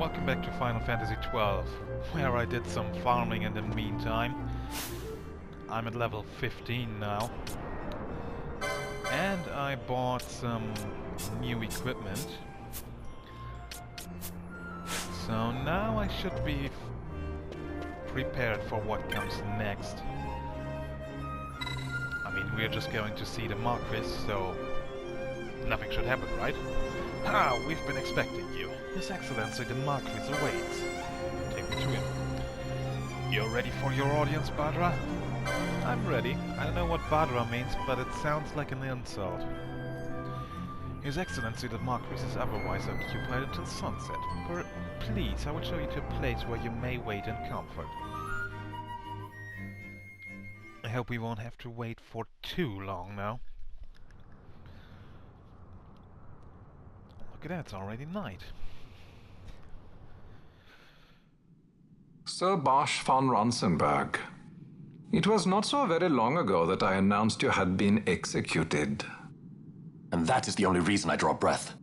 Welcome back to Final Fantasy XII, where I did some farming in the meantime. I'm at level 15 now. And I bought some new equipment. So now I should be prepared for what comes next. I mean, we're just going to see the Marquis, so nothing should happen, right? Ah, we've been expecting you. His Excellency the Marquis awaits. Take me to him. You're ready for your audience, Badra? I'm ready. I don't know what Badra means, but it sounds like an insult. His Excellency the Marquis is otherwise occupied until sunset. Please, I will show you to a place where you may wait in comfort. I hope we won't have to wait for too long now. Look at that, it's already night. Sir Bosch von Ronsenberg. It was not so very long ago that I announced you had been executed. And that is the only reason I draw breath.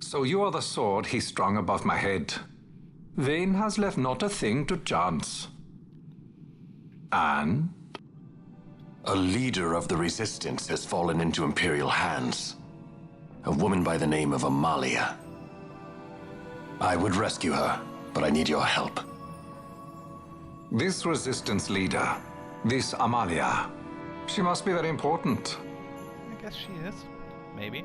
So you are the sword he strung above my head. Vane has left not a thing to chance. And? A leader of the Resistance has fallen into Imperial hands. A woman by the name of Amalia. I would rescue her, but I need your help. This Resistance leader, this Amalia, she must be very important. I guess she is. Maybe.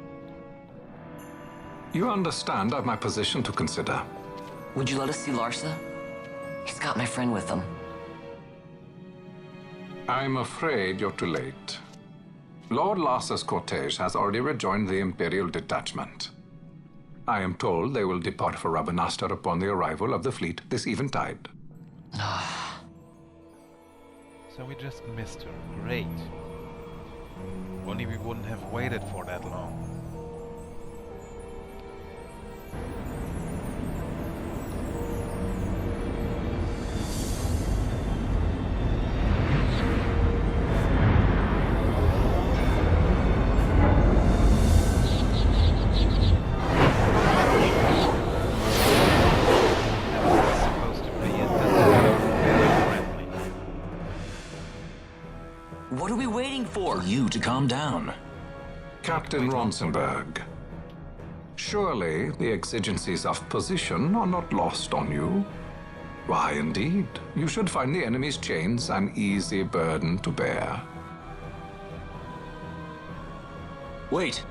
You understand I've my position to consider. Would you let us see Larsa? He's got my friend with him. I'm afraid you're too late. Lord Larsa's cortege has already rejoined the Imperial detachment. I am told they will depart for Rabanastre upon the arrival of the fleet this eventide. So we just missed her. Great. Only we wouldn't have waited for that long. What are we waiting for? You to calm down. Captain Ronsenberg, surely the exigencies of position are not lost on you. Why, indeed, you should find the enemy's chains an easy burden to bear. Wait.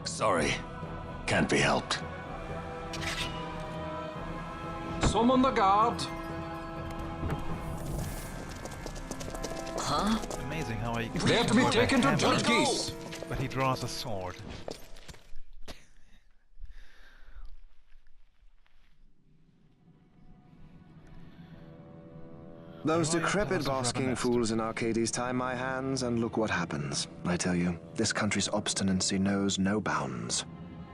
Sorry. Can't be helped. Summon the guard. Huh? Amazing how he They're to be taken to Judge Geese. But he draws a sword. Those decrepit basking fools in Arcades tie my hands, and look what happens. I tell you, this country's obstinacy knows no bounds.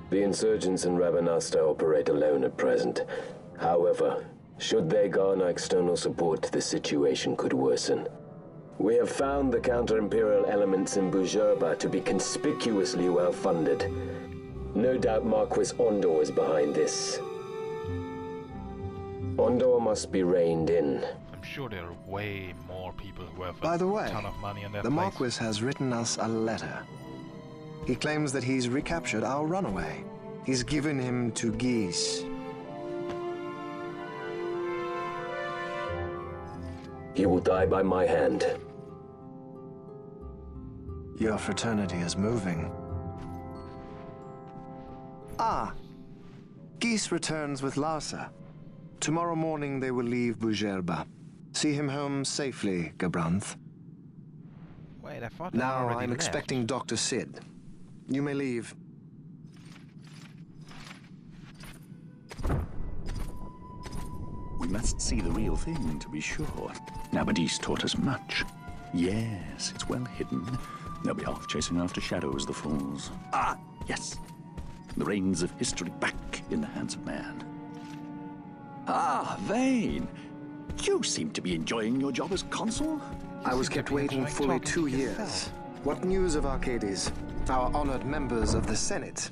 The insurgents in Rabanastre operate alone at present. However, should they garner external support, the situation could worsen. We have found the counter-imperial elements in Bujerba to be conspicuously well-funded. No doubt Marquis Ondor is behind this. Ondor must be reined in. I'm sure there are way more people who have By the way, a ton of money in their the place. Marquis has written us a letter. He claims that he's recaptured our runaway. He's given him to Geese. He will die by my hand. Your fraternity is moving. Ah! Geese returns with Larsa. Tomorrow morning they will leave Bujerba. See him home safely, Gabranth. Wait, I thought I Now already I'm left. expecting Dr. Sid. You may leave. We must see the real thing, to be sure. Nabadis taught us much. Yes, it's well hidden. They'll be off chasing after shadows, the fools. Ah, yes. The reins of history back in the hands of man. Ah, Vane. You seem to be enjoying your job as consul. I was kept waiting fully 2 years. What news of Arcades? Our honored members of the Senate.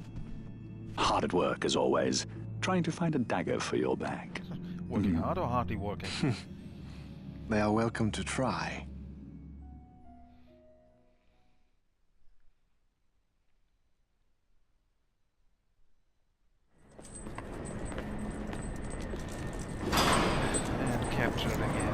Hard at work, as always, trying to find a dagger for your back. Working hard or hardly working? They are welcome to try. And captured again.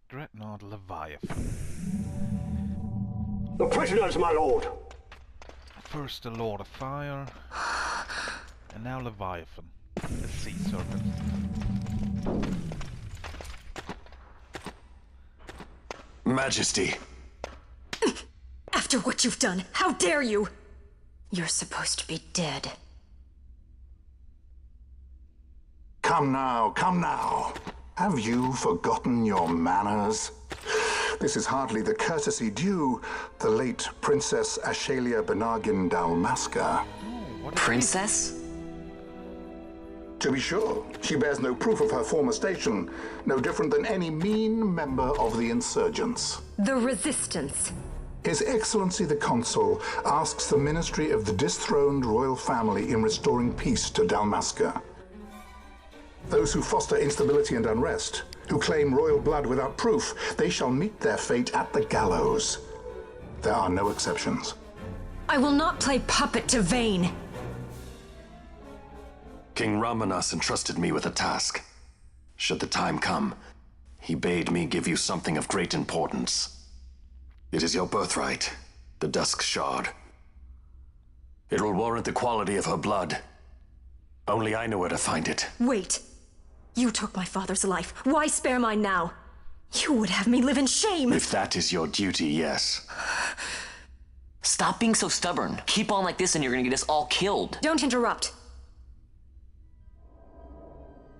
Dreadnought Leviathan. The prisoners, my lord! First the Lord of Fire, and now Leviathan, the sea serpent. Majesty. After what you've done, how dare you? You're supposed to be dead. Come now, come now. Have you forgotten your manners? This is hardly the courtesy due the late Princess Ashalia Benargin Dalmasca. Princess? To be sure, she bears no proof of her former station, no different than any mean member of the insurgents. The Resistance. His Excellency the Consul asks the Ministry of the dethroned royal family in restoring peace to Dalmasca. Those who foster instability and unrest, who claim royal blood without proof, they shall meet their fate at the gallows. There are no exceptions. I will not play puppet to Vayne. King Ramanas entrusted me with a task. Should the time come, he bade me give you something of great importance. It is your birthright, the Dusk Shard. It will warrant the quality of her blood. Only I know where to find it. Wait. You took my father's life. Why spare mine now? You would have me live in shame. If that is your duty, yes. Stop being so stubborn. Keep on like this and you're gonna get us all killed. Don't interrupt.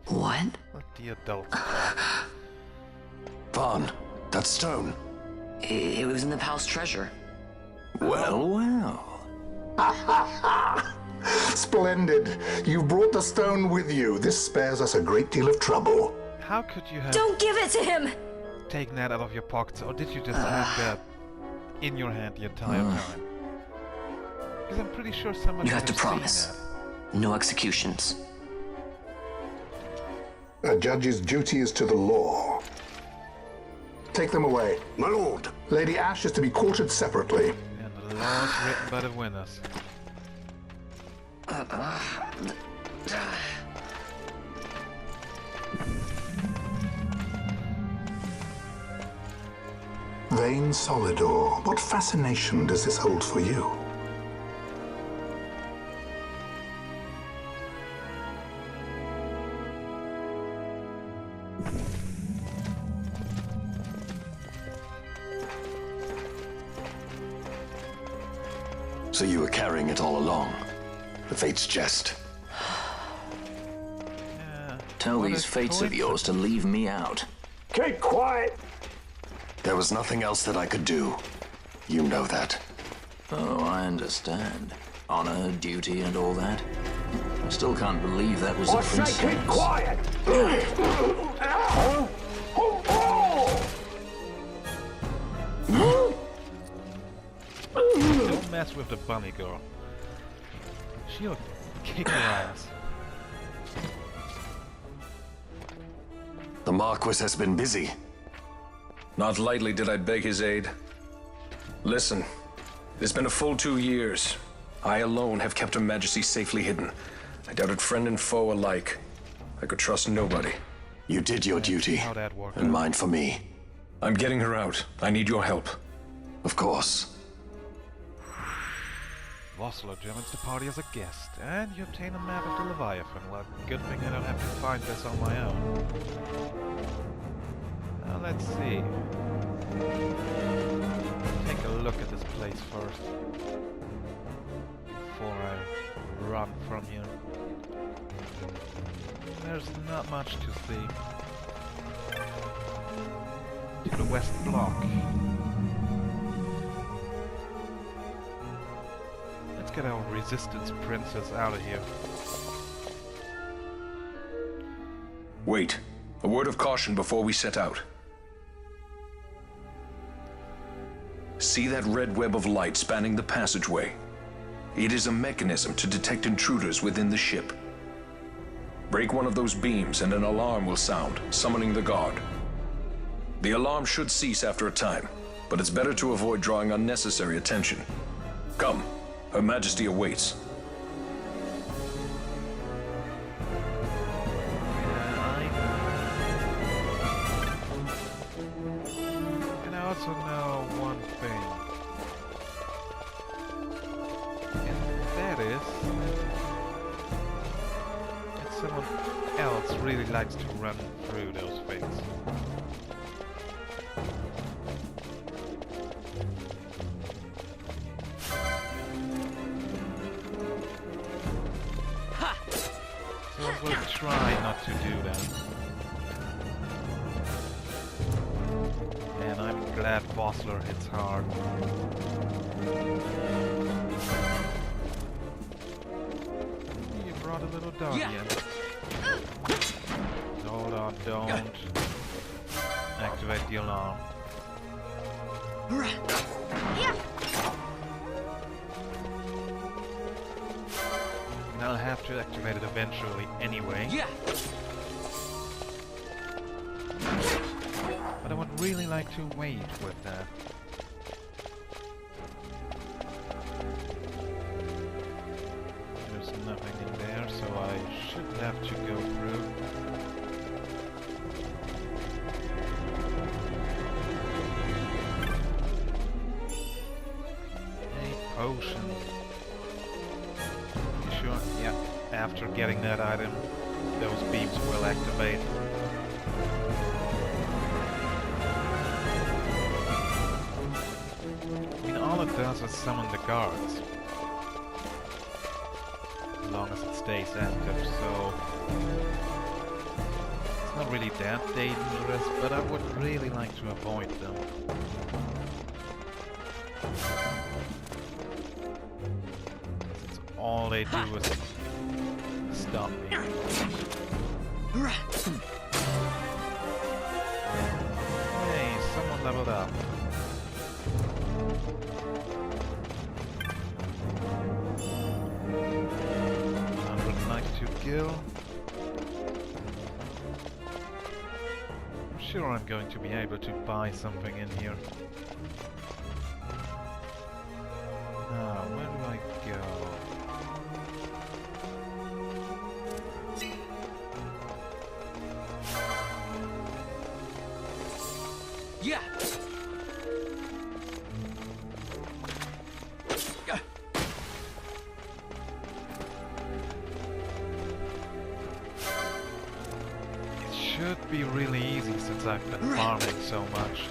What? Let the adult. Vaughn, that stone. It was in the palace treasure. Well, well. Splendid. You've brought the stone with you. This spares us a great deal of trouble. How could you have Don't give it to him! taken that out of your pockets, or did you just have that in your hand the entire time? Because I'm pretty sure someone You would have to seen promise. that. No executions. A judge's duty is to the law. Take them away. My lord! Lady Ash is to be quartered separately. And the laws written by the winners. Vayne Solidor, what fascination does this hold for you? So you were carrying it all along. The Fate's jest. Yeah. Tell What these a fates of yours to leave me out. Keep quiet! There was nothing else that I could do. You know that. Oh, I understand. Honor, duty, and all that. I still can't believe that was a I say princess. keep quiet! Don't mess with the bunny girl. She'll kick your ass. The Marquis has been busy. Not lightly did I beg his aid. Listen, it's been a full 2 years. I alone have kept Her Majesty safely hidden. I doubted friend and foe alike. I could trust nobody. You did your duty, How that worked and out. mine for me. I'm getting her out. I need your help. Of course. Vossler joins the party as a guest, and you obtain a map of the Leviathan. Well, good thing I don't have to find this on my own. Now let's see. Take a look at this place first, before I run from here. There's not much to see. To the west block. Let's get our resistance princess out of here. Wait. A word of caution before we set out. See that red web of light spanning the passageway? It is a mechanism to detect intruders within the ship. Break one of those beams and an alarm will sound, summoning the guard. The alarm should cease after a time, but it's better to avoid drawing unnecessary attention. Come, Her Majesty awaits. And I also know one thing. And that is that someone else really likes to run through those things. So we'll try not to do that. And I'm glad Vossler hits hard. You brought a little dog in. Hold on, don't activate the alarm. And I'll have to activate it eventually anyway. But I would really like to wait with that. There's nothing in there, so I should have to go through. A potion. You sure? Yeah. After getting that item, those beams will activate. I mean, all it does is summon the guards. As long as it stays active, so... It's not really that dangerous, but I would really like to avoid them. Since all they do is stop me. Hey, someone leveled up. 192 gil. I'm sure I'm going to be able to buy something in here. Now, where do I go? Yeah. It should be really easy since I've been farming so much.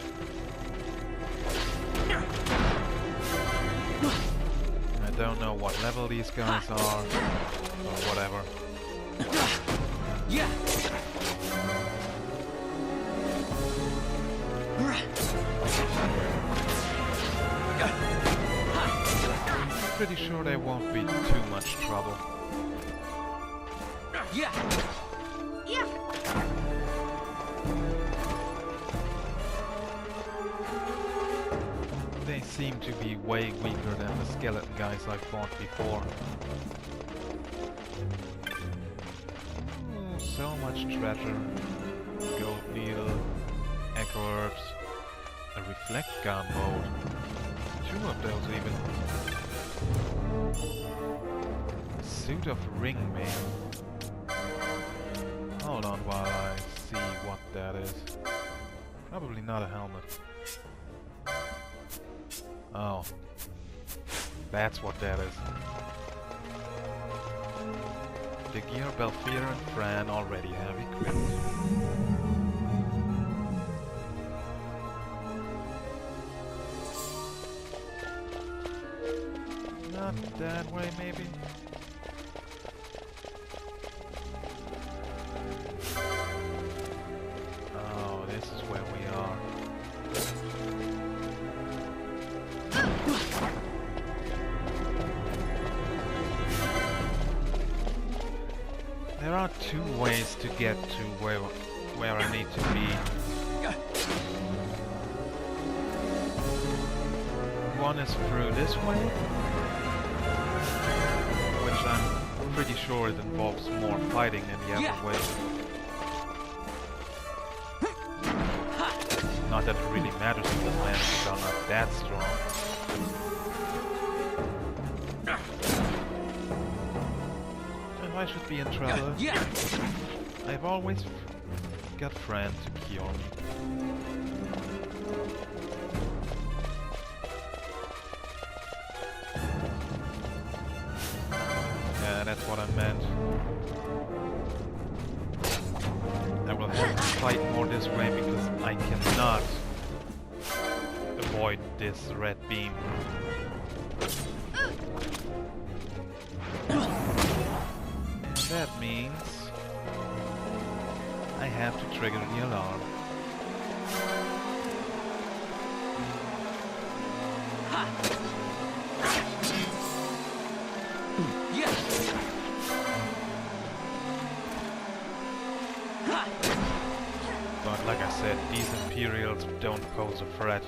I don't know what level these guys are, or whatever. Yeah. I'm pretty sure they won't be too much trouble. Yeah. Yeah. They seem to be way weaker than the skeleton guys I fought before. Ooh, so much treasure. Gold needle, echo herbs, a reflect gun mode. 2 of those even. A suit of ring mail. Hold on while I see what that is. Probably not a helmet. Oh. That's what that is. The gear Belfier and Fran already have equipped. Not that way, maybe? Oh, this is where we are. There are two ways to get to where I need to be. One is through this way, which I'm pretty sure it involves more fighting than the other way. Not that it really matters if the enemies are not that strong. If I should be in trouble, I've always got friends to cure me. Yeah, that's what I meant. I will have to fight more this way because I cannot avoid this red beam. And that means I have to trigger the alarm. But like I said, these Imperials don't pose a threat.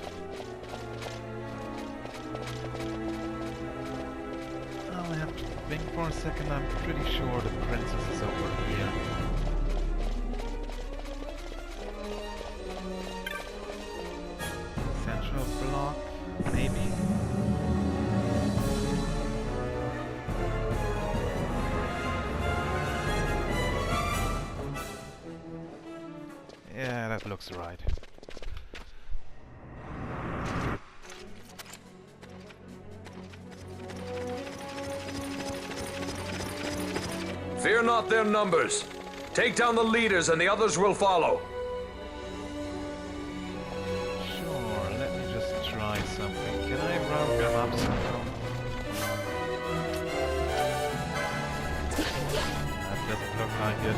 I'll have to think for a second. I'm pretty sure the princess is over here. Central block, maybe? Yeah, that looks right. Fear not their numbers. Take down the leaders and the others will follow. Sure, let me just try something. Can I round them up somehow? That doesn't look like it.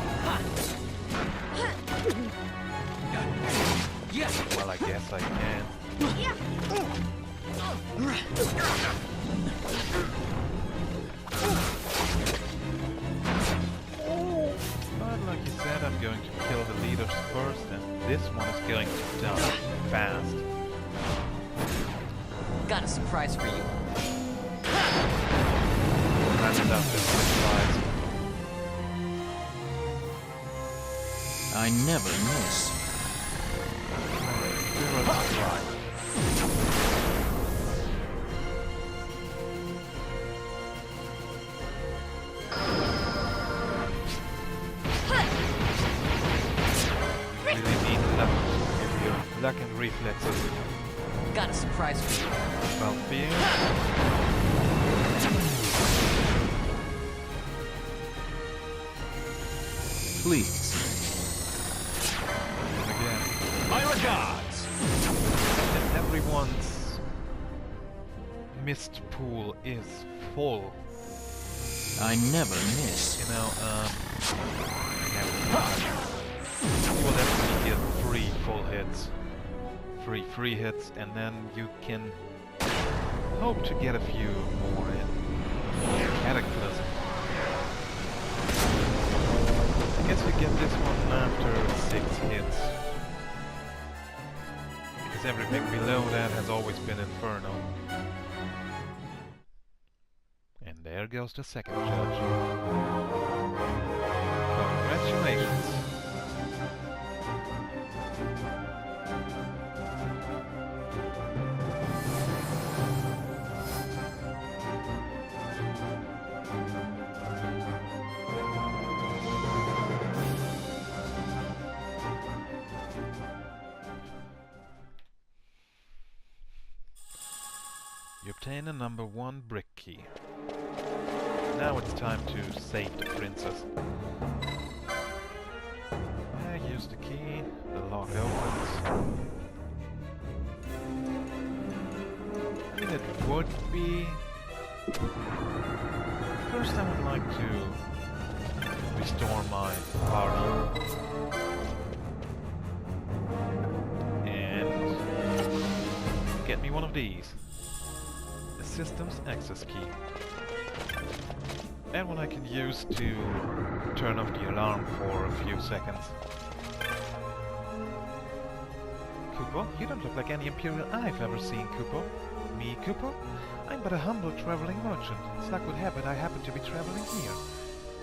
Well, I guess I can. But like you said, I'm going to kill the leaders first, and this one is going to die fast. Got a surprise for you. Round up this surprise. I never miss. Really need luck if your luck and reflexes. Got a surprise for you. Well, fear. Please. Again. My regards. And everyone's mist pool is full. I never miss. You know, you will definitely get 3 full hits. 3 free hits, and then you can hope to get a few more in Cataclysm. I guess you get this one after 6 hits. Because everything below that has always been Inferno. And there goes the second judge. Congratulations. You obtain a number 1 brick key. Now it's time to save the princess. Use the key, the lock opens. I mean, it would be... First I would like to restore my party. And get me one of these. The system's access key. And one I can use to turn off the alarm for a few seconds. Kupo, you don't look like any Imperial I've ever seen, Kupo. Me, Kupo? I'm but a humble traveling merchant. As luck would have it, I happen to be traveling here.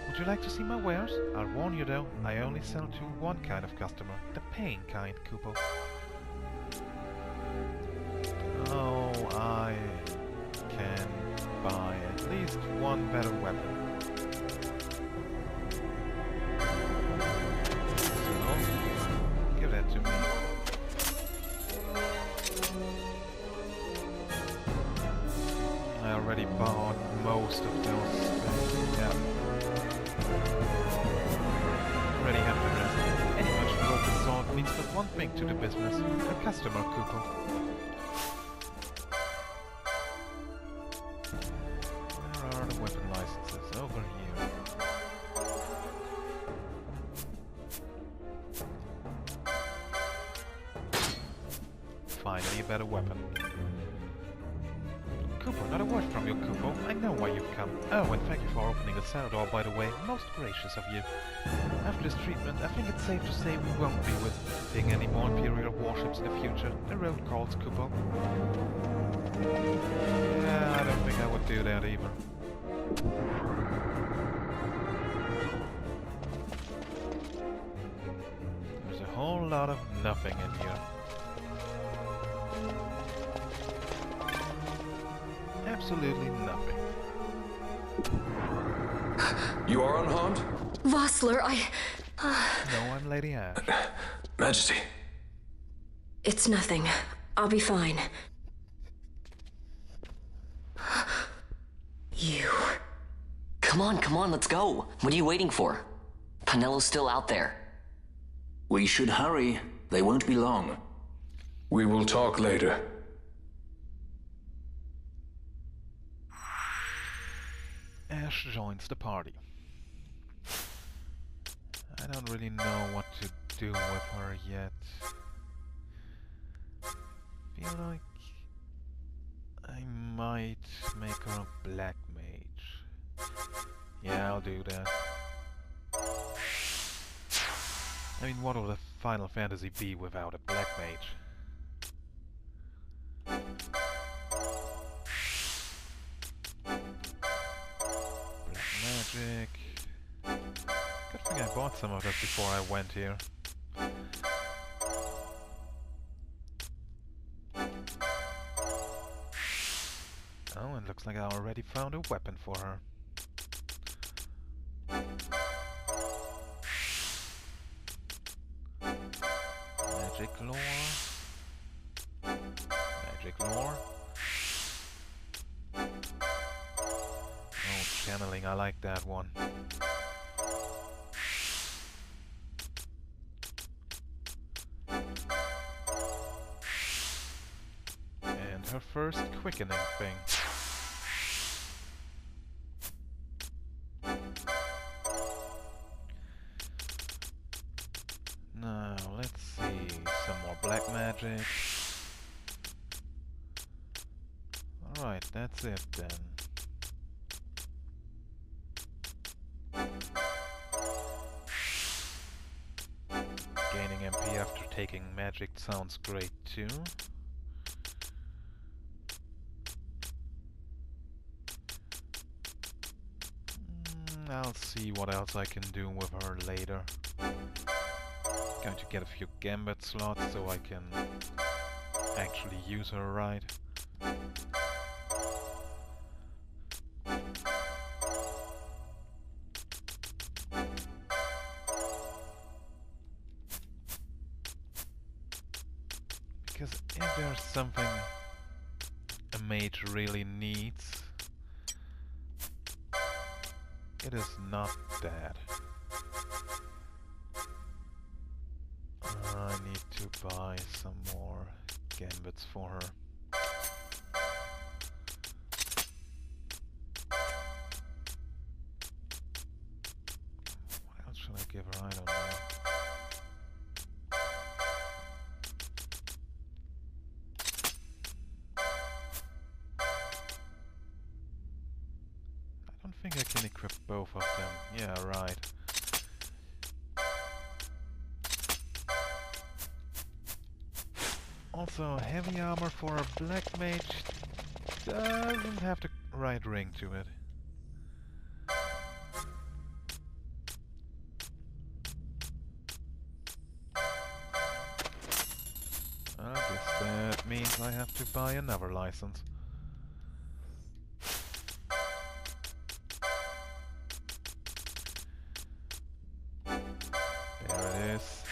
Would you like to see my wares? I'll warn you though, I only sell to one kind of customer, the paying kind, Kupo. Oh, I can buy at least one better weapon. So, give that to me. I already bought most of those things. Yeah. Already have the rest. Any much broken sword means but one thing to the business. A customer, Kupo. Where are the weapon licenses? Over here. Finally a better weapon. Kupo, not a word from you, Kupo. I know why you've come. Oh, and thank you for opening the cell door, by the way. Most gracious of you. After this treatment, I think it's safe to say we won't be visiting any more Imperial warships in the future. The road calls, Kupo. Yeah, I don't think I would do that either. There's a whole lot of nothing in here. Absolutely nothing. You are unharmed? Vossler, No, I'm Lady Ash. Majesty. It's nothing. I'll be fine. You... Come on, let's go. What are you waiting for? Penello's still out there. We should hurry. They won't be long. We will talk later. Ash joins the party. I don't really know what to do with her yet. Feel like I might make her a black mage. Yeah, I'll do that. I mean, what would a Final Fantasy be without a black mage? Magic. Good thing I bought some of that before I went here. Oh, and looks like I already found a weapon for her. Magic lore. Magic lore. Oh, channeling, I like that one. And her first quickening thing. Now, let's see, some more black magic. Alright, that's it then. Gaining MP after taking magic sounds great too. I'll see what else I can do with her later. Going to get a few gambit slots so I can actually use her right. Because if there's something a mage really needs, It is not dead. I need to buy some more gambits for her. What else should I give her? I don't know. I don't think I can equip both of them. Yeah, right. Also, heavy armor for a black mage doesn't have the right ring to it. I guess that means I have to buy another license. There it is.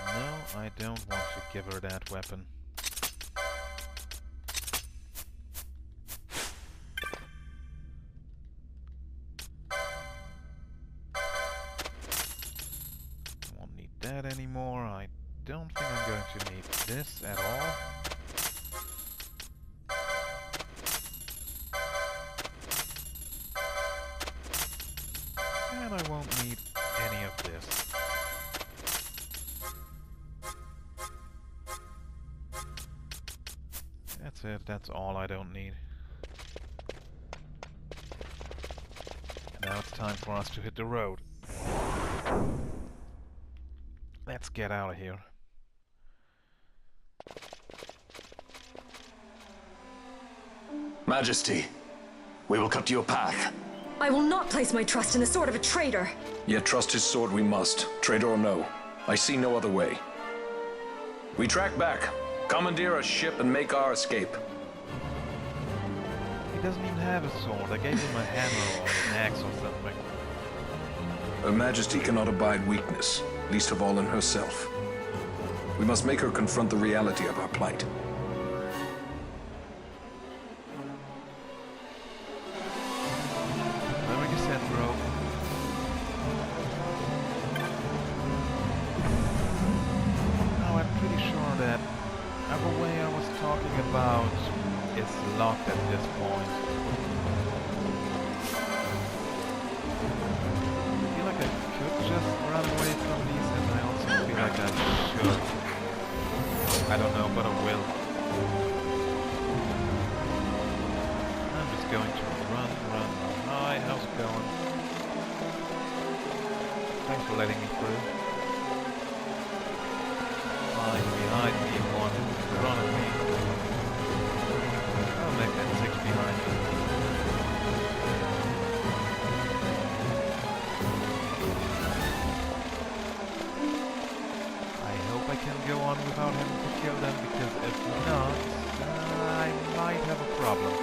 No, I don't want to give her that weapon. Won't need that anymore. I don't think I'm going to need this at all. And I won't need any of this. That's it, that's all I don't need. And now it's time for us to hit the road. Let's get out of here. Majesty, we will cut your path. I will not place my trust in the sword of a traitor. Yet trust his sword we must, traitor or no. I see no other way. We track back, commandeer a ship and make our escape. He doesn't even have a sword. I gave him a hammer or an axe or something. Her Majesty cannot abide weakness, least of all in herself. We must make her confront the reality of our plight. Whatever you said, bro. Now I'm pretty sure that the way I was talking about is locked at this point. I feel like I could just run away from these, and I also feel like I should. I don't know, but I will. I'm just going to run. Hi, how's it going? Thanks for letting me through. Behind me, one in front of me. I'll make that 6 behind me. I hope I can go on without having to kill them, because if not, I might have a problem.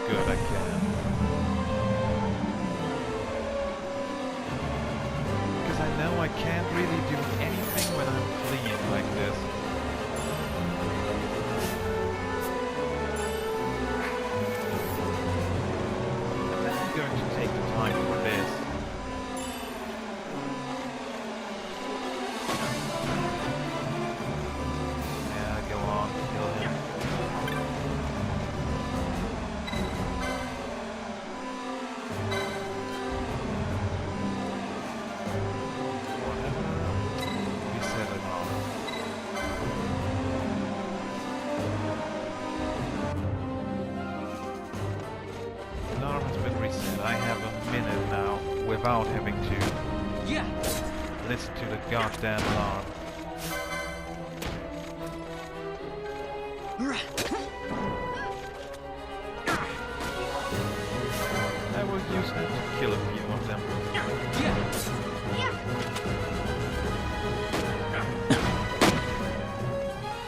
Good, I can. Because I know I can't really do anything when I'm fleeing like this. And I'm going to take the time for this. Yeah, go on, kill him. Without having to listen to the goddamn alarm. I will use that to kill a few of them.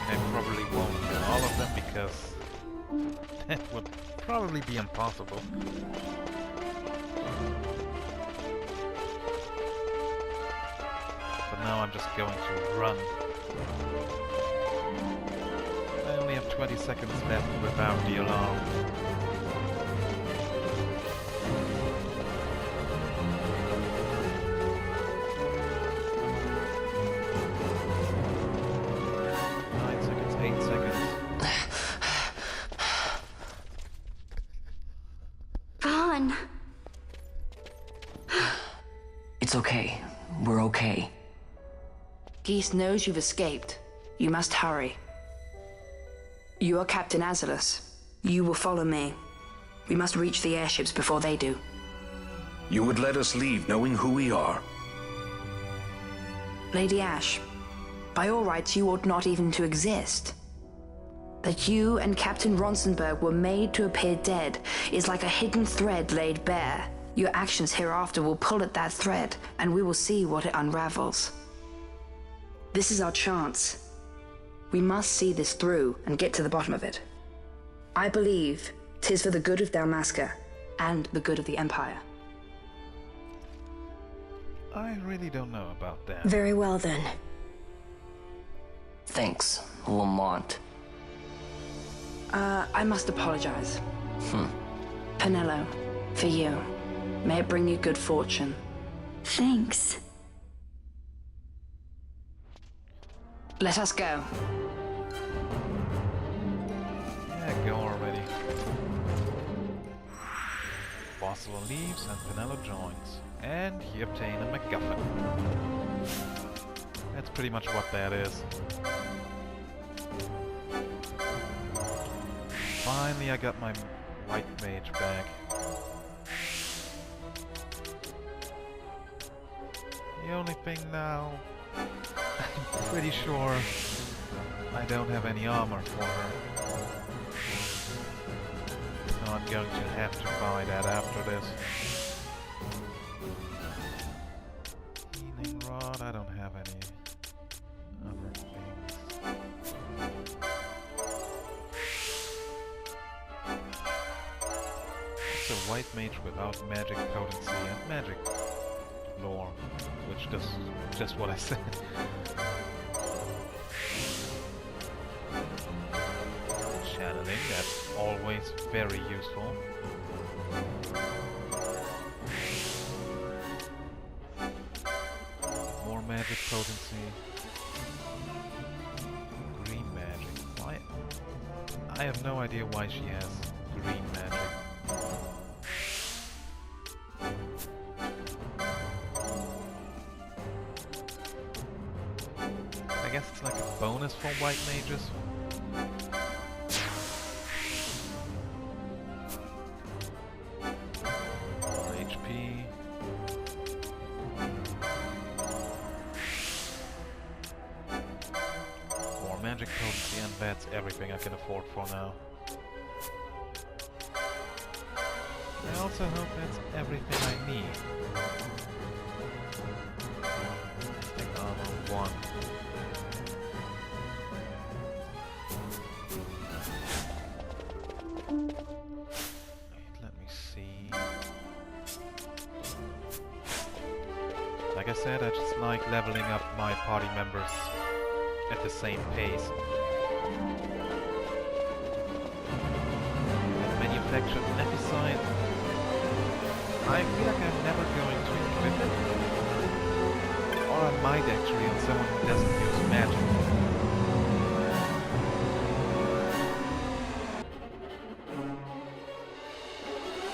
I probably won't kill all of them because that would probably be impossible. Now I'm just going to run. 20 seconds left without the alarm. It's okay. We're okay. Geese knows you've escaped. You must hurry. You are Captain Azalus. You will follow me. We must reach the airships before they do. You would let us leave knowing who we are? Lady Ash, by all rights you ought not even to exist. That you and Captain Ronsenberg were made to appear dead is like a hidden thread laid bare. Your actions hereafter will pull at that thread, and we will see what it unravels. This is our chance. We must see this through and get to the bottom of it. I believe 'tis for the good of Dalmasca and the good of the Empire. I really don't know about that. Very well then. Thanks, Lamont. I must apologize. Penelo, for you. May it bring you good fortune. Thanks. Let us go. Yeah, go already. Boswell leaves and Penelo joins. And you obtain a MacGuffin. That's pretty much what that is. Finally, I got my white mage back. The only thing now, I'm pretty sure I don't have any armor for her. So I'm going to have to buy that after this. Healing rod, I don't have any other things. It's a white mage without magic potency and magic lore, which does just what I said. Channeling, that's always very useful. More magic potency. Green magic. Why? I have no idea why she has green magic. I guess it's like a bonus for white mages. More HP. More magic potency, and that's everything I can afford for now. I also hope that's everything I need. I think armor 1. Like I said, I just like leveling up my party members at the same pace. And manufactured epicide, I feel like I'm never going to equip it. Or I might actually on someone who doesn't use magic.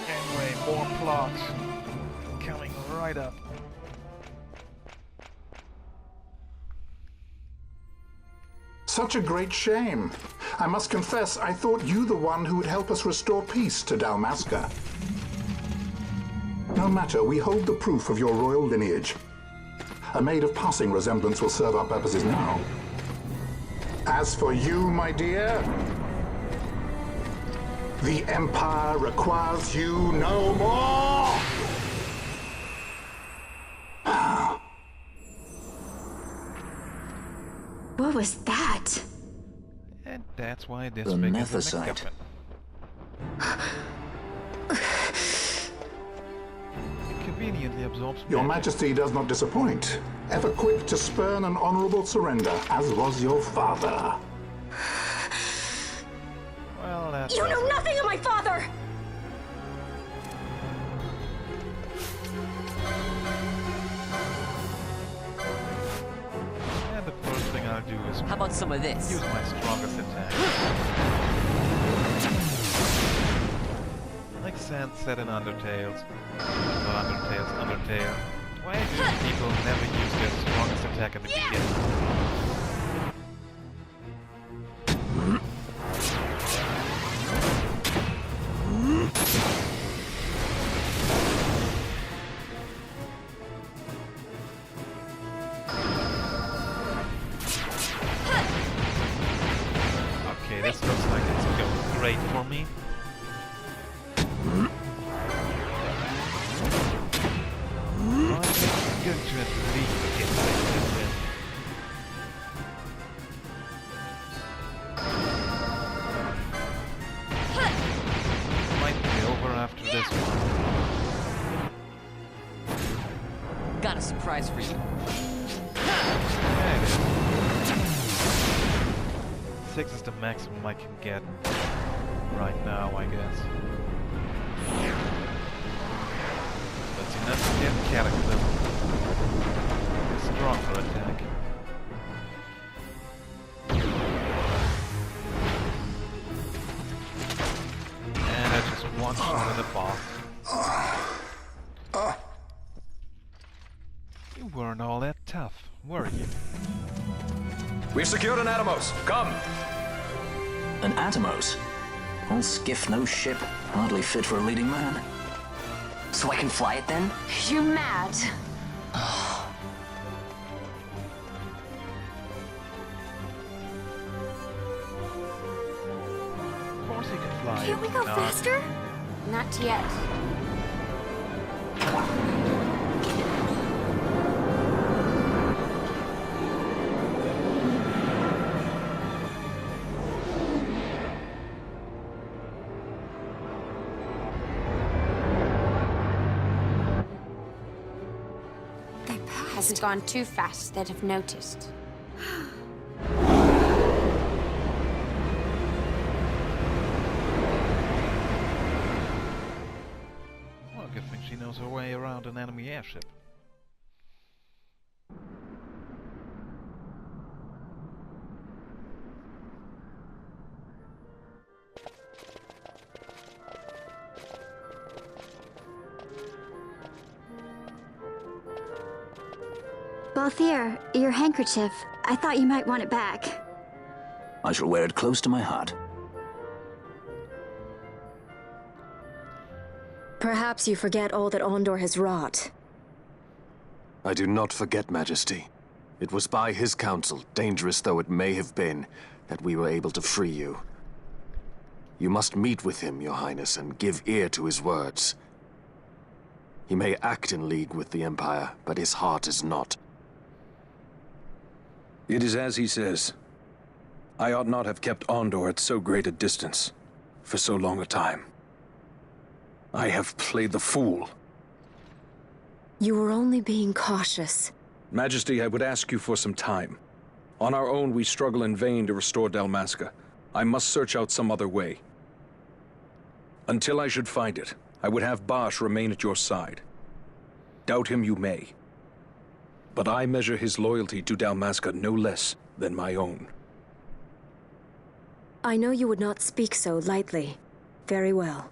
Anyway, more plot coming right up. Such a great shame. I must confess, I thought you the one who would help us restore peace to Dalmasca. No matter, we hold the proof of your royal lineage. A maid of passing resemblance will serve our purposes now. As for you, my dear, the Empire requires you no more! What was that? And that's why this The figure is a Nephesite. MacGuffin. It conveniently absorbs Your magic. Majesty does not disappoint. Ever quick to spurn an honorable surrender, as was your father. Well, that's... You know nothing of my father! And the first thing I'll do is... How about some of this? Use my strongest attack. Like Sand said in Undertales. Not Undertales, Undertale. Why do people never use their strongest attack at the beginning? Okay, this looks like it's going great for me. I'm going to at least get this in. Might be over after this one. Got a surprise for you. Yeah, it is. 6 is the maximum I can get right now, I guess. Let's see, let's get Cataclysm. Stronger attack. And I just one shot at the boss. You weren't all that tough, were you? We've secured an Atomos. Come! An Atomos? All skiff, no ship. Hardly fit for a leading man. So I can fly it then? You're mad. Of course you can fly. Can't we go faster? Not yet. Hasn't gone too fast that I've noticed. Well, good thing she knows her way around an enemy airship. Balthier, your handkerchief. I thought you might want it back. I shall wear it close to my heart. Perhaps you forget all that Ondor has wrought. I do not forget, Majesty. It was by his counsel, dangerous though it may have been, that we were able to free you. You must meet with him, Your Highness, and give ear to his words. He may act in league with the Empire, but his heart is not. It is as he says. I ought not have kept Ondor at so great a distance for so long a time. I have played the fool. You were only being cautious. Majesty, I would ask you for some time. On our own, we struggle in vain to restore Dalmasca. I must search out some other way. Until I should find it, I would have Bosch remain at your side. Doubt him you may. But I measure his loyalty to Dalmasca no less than my own. I know you would not speak so lightly. Very well.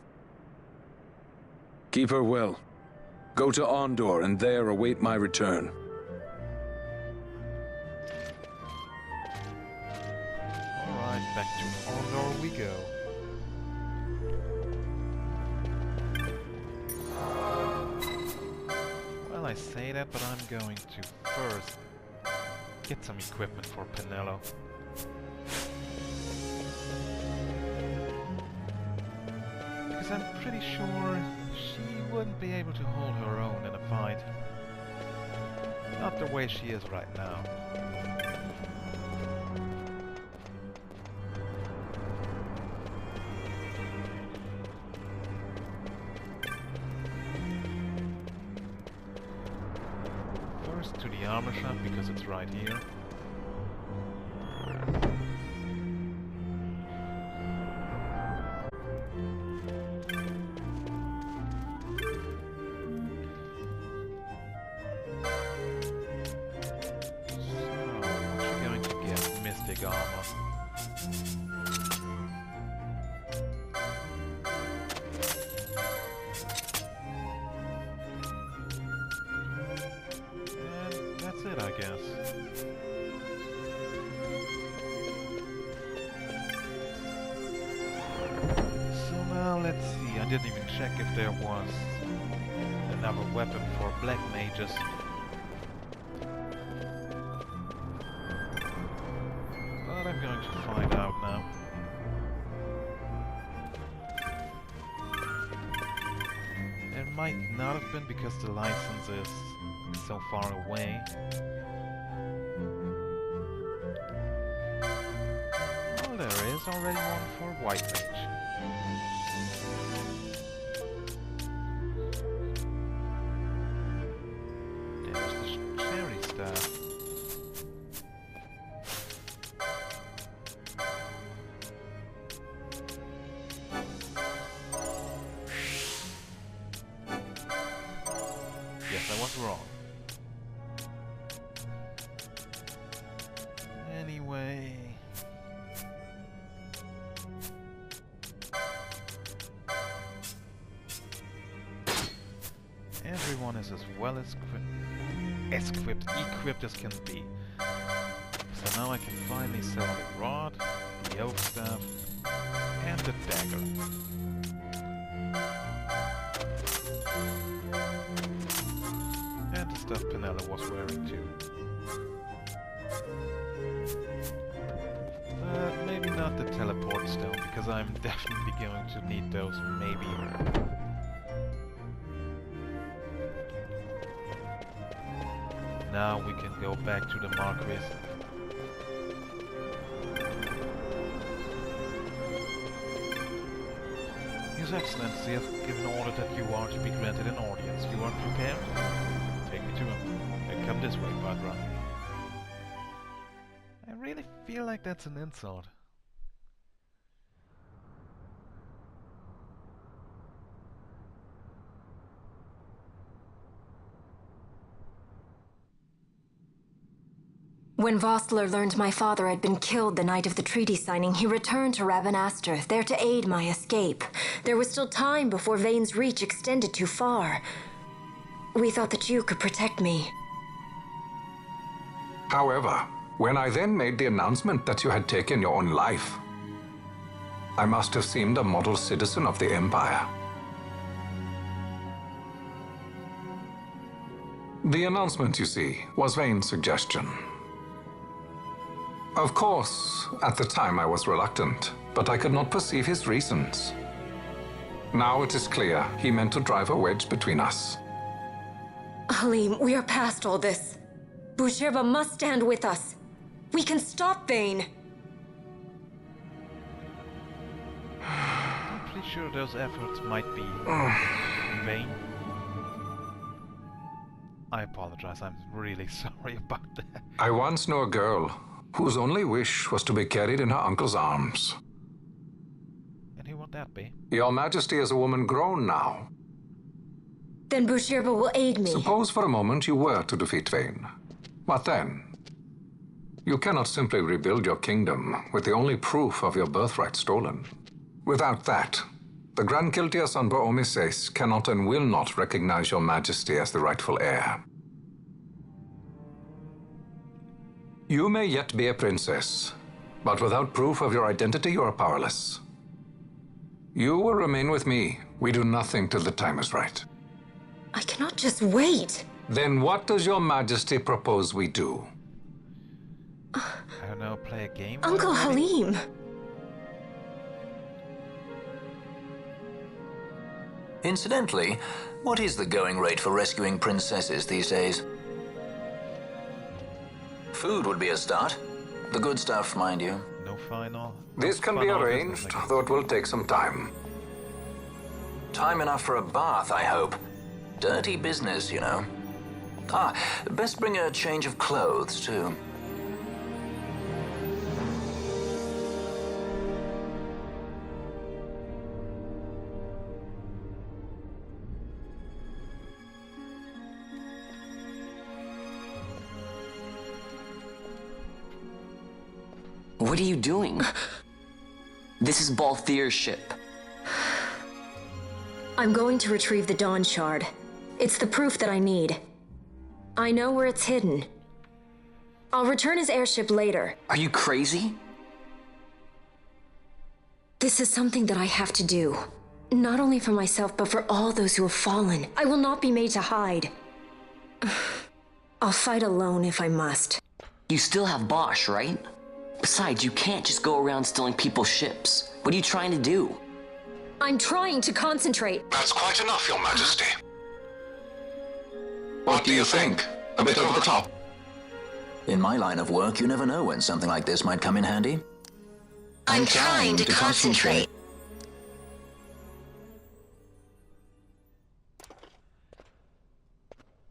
Keep her well. Go to Ondor and there await my return. Alright, back to Ondor we go. Well, I say that, but I'm going to first get some equipment for Penelo. Because I'm pretty sure she wouldn't be able to hold her own in a fight. Not the way she is right now. First to the armor shop because it's right here. thick armor. And that's it, I guess. So now let's see, I didn't even check if there was another weapon for black mages. But I'm going to find out now. There might not have been because the license is so far away. Well, there is already one for white mage. There's the cherry staff. Yes, I was wrong. Anyway... Everyone is as well equipped as can be. So now I can finally sell the rod, the oak staff, and the dagger. And the stuff Penella was wearing too. But maybe not the teleport stone, because I'm definitely going to need those maybe. Now we can go back to the Marquis. His Excellency has given order that you are to be granted an audience. You are prepared? Take me to him. And come this way, Badra. I really feel like that's an insult. When Vostler learned my father had been killed the night of the treaty signing, he returned to Ravenaster, there to aid my escape. There was still time before Vane's reach extended too far. We thought that you could protect me. However, when I then made the announcement that you had taken your own life, I must have seemed a model citizen of the Empire. The announcement, you see, was Vane's suggestion. Of course, at the time I was reluctant, but I could not perceive his reasons. Now it is clear he meant to drive a wedge between us. Halim, we are past all this. Boucherba must stand with us. We can stop Vane. I'm pretty sure those efforts might be in vain. I apologize, I'm really sorry about that. I once knew a girl whose only wish was to be carried in her uncle's arms. And who would that be? Your Majesty is a woman grown now. Then Boucherba will aid me. Suppose for a moment you were to defeat Vane. What then? You cannot simply rebuild your kingdom with the only proof of your birthright stolen. Without that, the Grand Kiltias on Bo-Omises cannot and will not recognize your Majesty as the rightful heir. You may yet be a princess, but without proof of your identity, you are powerless. You will remain with me. We do nothing till the time is right. I cannot just wait. Then what does your Majesty propose we do? I don't know, play a game? Uncle Halim! Incidentally, what is the going rate for rescuing princesses these days? Food would be a start. The good stuff, mind you. No final. This can be arranged, though it will take some time. Time enough for a bath, I hope. Dirty business, you know. Ah, best bring a change of clothes, too. What are you doing? This is Balthier's ship. I'm going to retrieve the Dawn Shard. It's the proof that I need. I know where it's hidden. I'll return his airship later. Are you crazy? This is something that I have to do. Not only for myself, but for all those who have fallen. I will not be made to hide. I'll fight alone if I must. You still have Bosch, right? Besides, you can't just go around stealing people's ships. What are you trying to do? I'm trying to concentrate. That's quite enough, Your Majesty. What do you think? A bit over the top? In my line of work, you never know when something like this might come in handy. I'm trying to concentrate.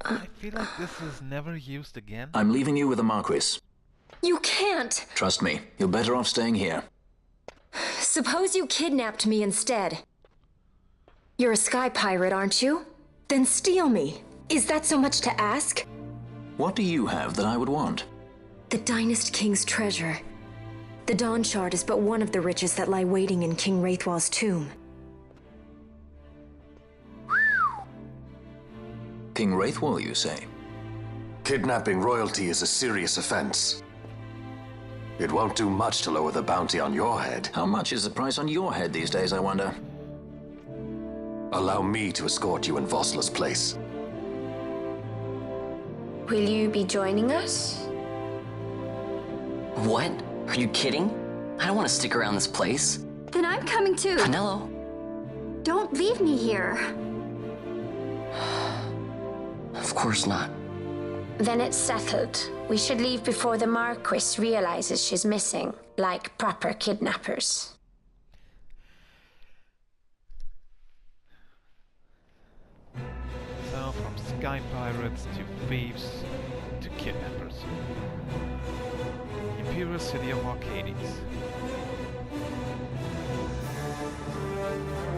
I feel like this is never used again. I'm leaving you with the Marquis. You can't! Trust me, you're better off staying here. Suppose you kidnapped me instead. You're a sky pirate, aren't you? Then steal me. Is that so much to ask? What do you have that I would want? The Dynast King's treasure. The Dawn Shard is but one of the riches that lie waiting in King Wraithwall's tomb. King Wraithwall, you say? Kidnapping royalty is a serious offense. It won't do much to lower the bounty on your head. How much is the price on your head these days, I wonder? Allow me to escort you in Vosla's place. Will you be joining us? What? Are you kidding? I don't want to stick around this place. Then I'm coming too. Penelo? Don't leave me here. Of course not. Then it's settled. We should leave before the Marquis realizes she's missing, like proper kidnappers. So, from sky pirates to thieves to kidnappers. Imperial City of Arcades.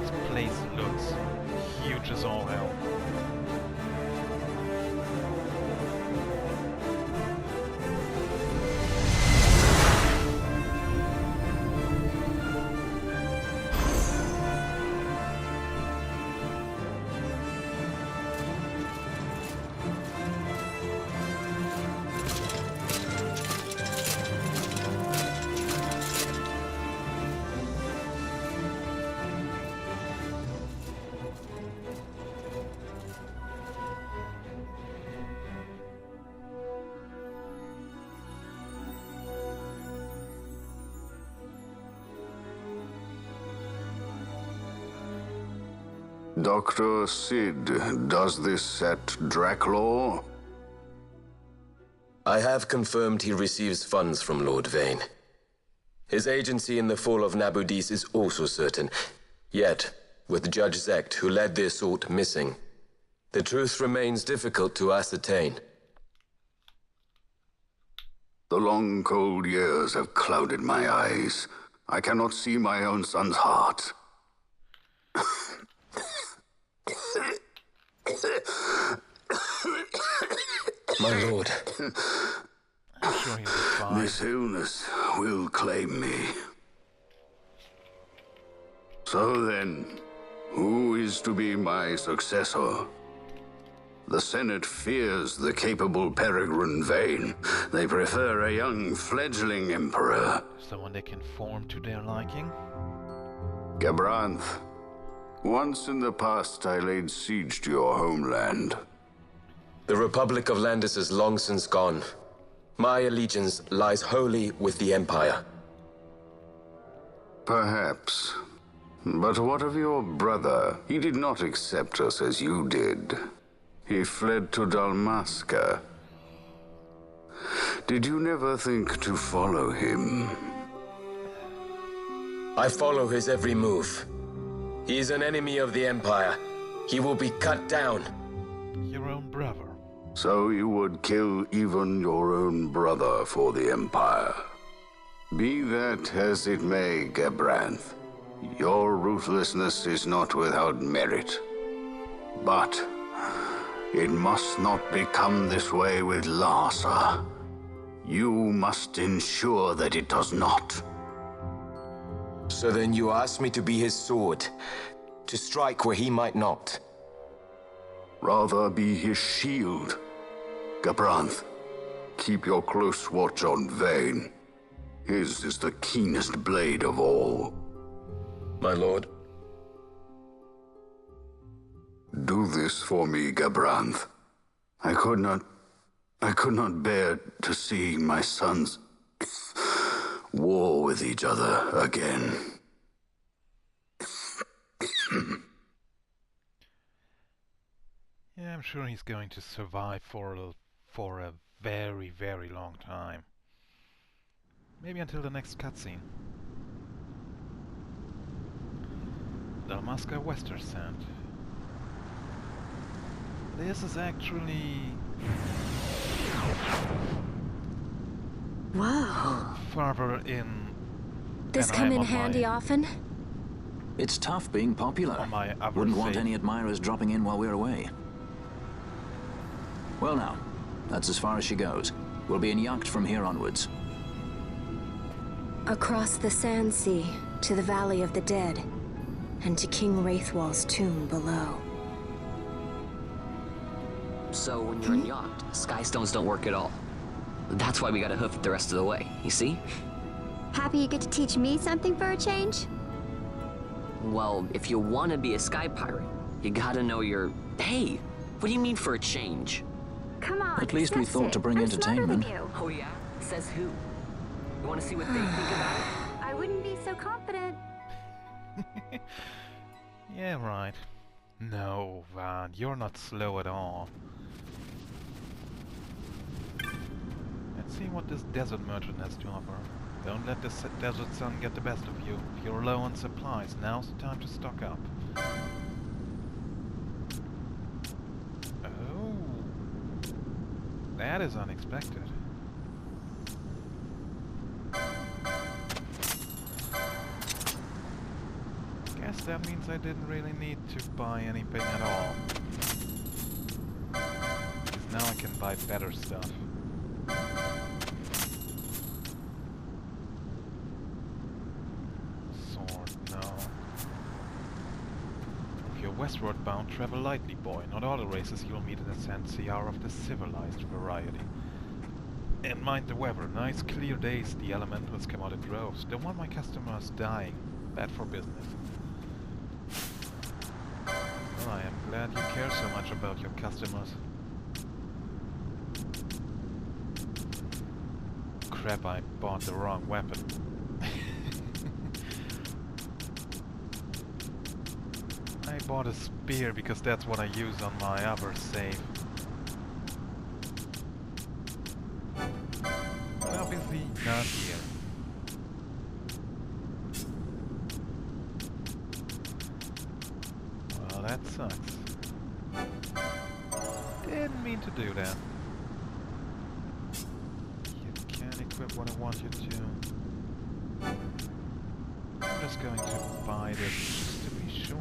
This place looks huge as all hell. Dr. Sid, does this set Draclaw? I have confirmed he receives funds from Lord Vane. His agency in the fall of Nabudis is also certain. Yet, with Judge Zekt, who led the assault, missing, the truth remains difficult to ascertain. The long, cold years have clouded my eyes. I cannot see my own son's heart. My lord. I'm sure he'll be fine. This illness will claim me. So then, who is to be my successor? The Senate fears the capable Peregrine Vane. They prefer a young fledgling emperor. Someone they can form to their liking? Gabranth, once in the past I laid siege to your homeland. The Republic of Landis is long since gone. My allegiance lies wholly with the Empire. Perhaps. But what of your brother? He did not accept us as you did. He fled to Dalmasca. Did you never think to follow him? I follow his every move. He is an enemy of the Empire. He will be cut down. Your own brother. So you would kill even your own brother for the Empire. Be that as it may, Gabranth, your ruthlessness is not without merit. But it must not become this way with Larsa. You must ensure that it does not. So then you ask me to be his sword, to strike where he might not. Rather be his shield. Gabranth, keep your close watch on Vayne. His is the keenest blade of all. My lord. Do this for me, Gabranth. I could not bear to see my sons war with each other again. Yeah, I'm sure he's going to survive for a very, very long time. Maybe until the next cutscene. Dalmasca Westersand. This is actually... Whoa. Farther in... This come in handy often? It's tough being popular. Wouldn't Wouldn't want any admirers dropping in while we're away. Well now, that's as far as she goes. We'll be in yacht from here onwards. Across the Sand Sea, to the Valley of the Dead, and to King Wraithwall's tomb below. So when you're in yacht, skystones don't work at all. That's why we gotta hoof it the rest of the way, you see? Happy you get to teach me something for a change? Well, if you want to be a sky pirate, you gotta know your... Hey, what do you mean for a change? Come on, At least we discuss thought it. to bring I'm entertainment. smarter than you. Oh yeah? Says who? You want to see what they think about it? I wouldn't be so confident. Yeah, right. No, Van, you're not slow at all. Let's see what this desert merchant has to offer. Don't let the desert sun get the best of you. If you're low on supplies, now's the time to stock up. Oh, that is unexpected. Guess that means I didn't really need to buy anything at all. Because now I can buy better stuff. Sword, no. If you're westward bound, travel lightly, boy. Not all the races you'll meet in the Sand Sea are of the civilized variety. And mind the weather. Nice clear days, the elementals come out in droves. Don't want my customers dying. Bad for business. Well, I am glad you care so much about your customers. Crap, I bought the wrong weapon. I bought a spear because that's what I use on my other save. But obviously not here. Well, that sucks. Didn't mean to do that. You can't equip what I want you to. I'm just going to buy this just to be sure.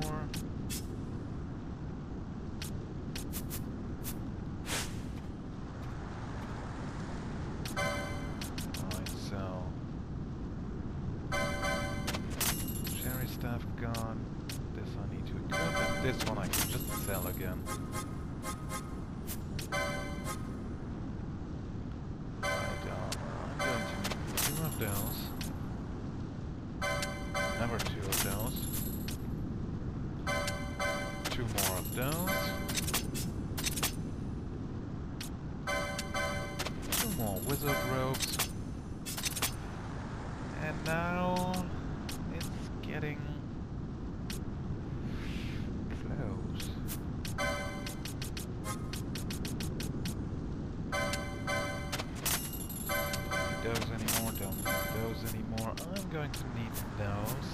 Alright, so... cherry staff gone. This I need to equip, and this one I can just sell again. Right, I'm going to need 2 of those. Another 2 of those. 2 more of those. 2 more wizard robes. And now it's getting close. Those anymore, don't need those anymore. I'm going to need those.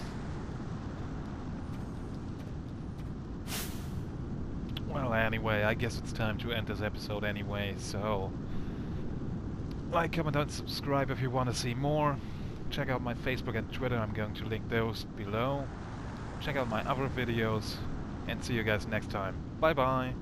Well, anyway, I guess it's time to end this episode anyway, so... like, comment, and subscribe if you want to see more. Check out my Facebook and Twitter, I'm going to link those below. Check out my other videos, and see you guys next time. Bye bye!